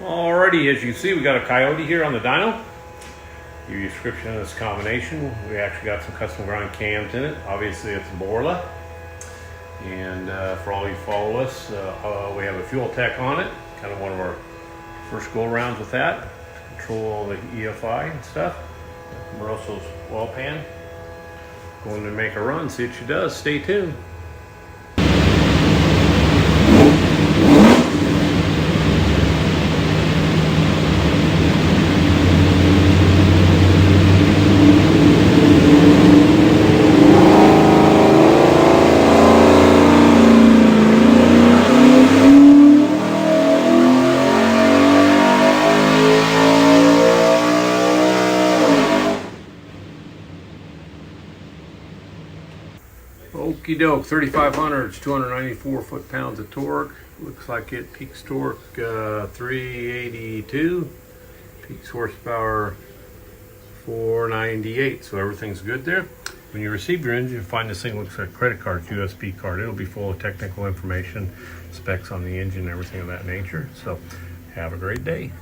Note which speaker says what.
Speaker 1: Alrighty, as you see, we got a Coyote here on the dyno. Give you a description of this combination. We actually got some custom grind cams in it. Obviously, it's Borla. And for all you follow us, we have a FuelTech on it. Kind of one of our first go-arounds with that. Control all the EFI and stuff. Moroso's oil pan. Going to make a run, see what she does. Stay tuned. Okie doke, 3500s, 294 foot-pounds of torque. Looks like it peaks torque 382, peaks horsepower 498. So everything's good there. When you receive your engine, find this thing looks like a credit card, USB card. It'll be full of technical information, specs on the engine, everything of that nature. So have a great day.